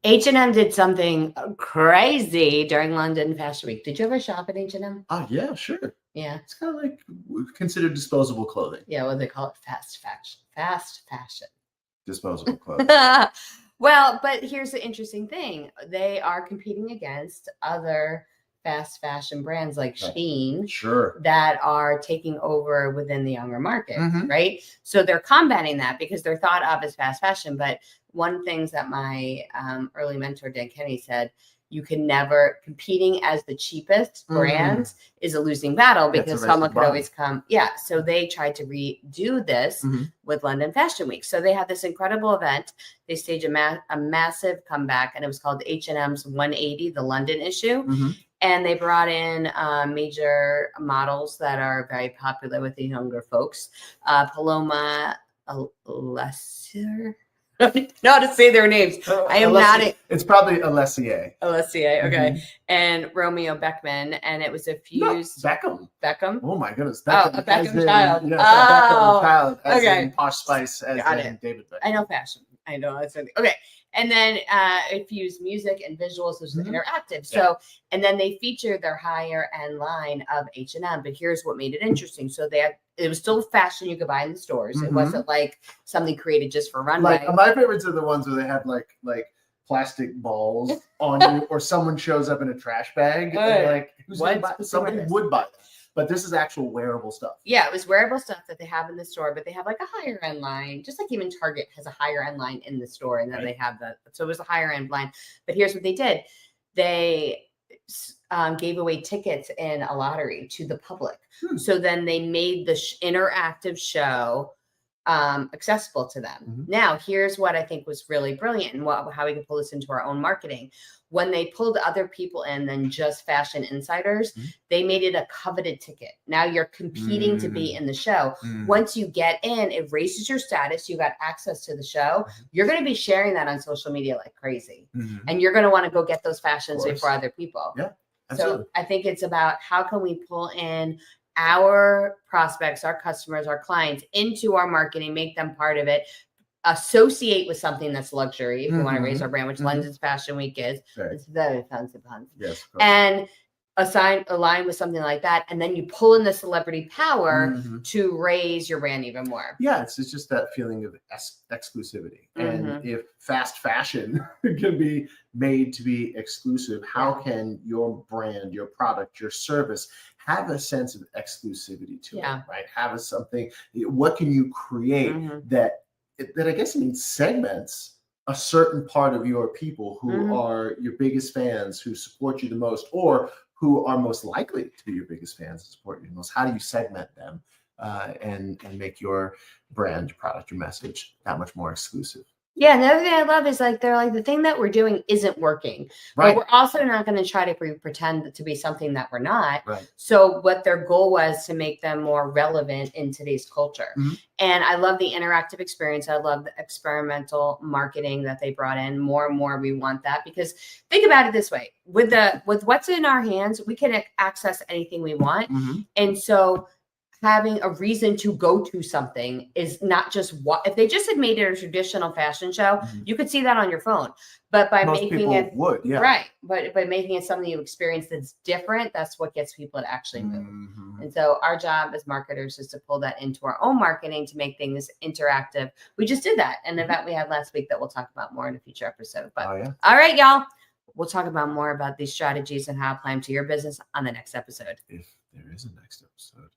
H&M did something crazy during London Fashion Week. Did you ever shop at H&M? Oh, yeah, sure. Yeah. It's kind of like considered disposable clothing. Yeah, what do they call it? Fast fashion. Fast fashion. Disposable clothing. Well, but here's the interesting thing. They are competing against other fast fashion brands like Shein Sure. that are taking over within the younger market, Mhm. right? So they're combating that because they're thought of as fast fashion. But one thing that my early mentor, Dan Kenny, said, you can never, competing as the cheapest brand is a losing battle because someone could always come. Yeah. So they tried to redo this with London Fashion Week. So they had this incredible event. They staged a massive comeback, and it was called H&M's 180, the London issue. And they brought in major models that are very popular with the younger folks. Paloma Alessier. I don't know how to say their names. I am not. It's probably Alessier. Alessier, okay. And Romeo Beckman, and it was a fused. Beckham. Beckham. Oh my goodness. Beckham, a Beckham child. Yes, Beckham child. As in Posh Spice, as Got in it. David Beckham. I know fashion. I know that's something. Okay. And then it fused music and visuals, which was interactive. So, and then they featured their higher end line of H&M. But here's what made it interesting. So it was still fashion you could buy in the stores. It wasn't like something created just for runway. Like my favorites are the ones where they have like plastic balls on you, or someone shows up in a trash bag. And like, somebody would buy that. But this is actual wearable stuff. Yeah, it was wearable stuff that they have in the store, but they have like a higher end line, just like even Target has a higher end line in the store, and then they have that. So it was a higher end line. But here's what they did. They gave away tickets in a lottery to the public. So then they made the interactive show accessible to them. Now, here's what I think was really brilliant and how we can pull this into our own marketing. When they pulled other people in than just fashion insiders, they made it a coveted ticket. Now you're competing to be in the show. Once you get in, it raises your status. You got access to the show. You're going to be sharing that on social media like crazy. And you're going to want to go get those fashions before other people. Yeah, absolutely. So I think it's about how can we pull in our prospects, our customers, our clients into our marketing, make them part of it, associate with something that's luxury if we want to raise our brand, which London's Fashion Week is. It's very fancy puns. Yes, of course. And align with something like that, and then you pull in the celebrity power to raise your brand even more. Yeah, it's just that feeling of exclusivity. And if fast fashion can be made to be exclusive, how can your brand, your product, your service have a sense of exclusivity to it, right? Have something. What can you create that I guess means segments a certain part of your people who are your biggest fans, who support you the most, or who are most likely to be your biggest fans and support you the most? How do you segment them and make your brand, your product, your message that much more exclusive? Yeah, the other thing I love is like they're like the thing that we're doing isn't working, but we're also not going to try to pretend to be something that we're not. So what their goal was to make them more relevant in today's culture. And I love the interactive experience. I love the experimental marketing that they brought in. More and more, we want that, because think about it this way: with what's in our hands, we can access anything we want, and so having a reason to go to something is not just if they just had made it a traditional fashion show, you could see that on your phone. But by making it but by making it something you experience that's different, that's what gets people to actually move. And so our job as marketers is to pull that into our own marketing to make things interactive. We just did that in an event we had last week that we'll talk about more in a future episode. But all right, y'all, we'll talk about more about these strategies and how to apply them to your business on the next episode. If there is a next episode.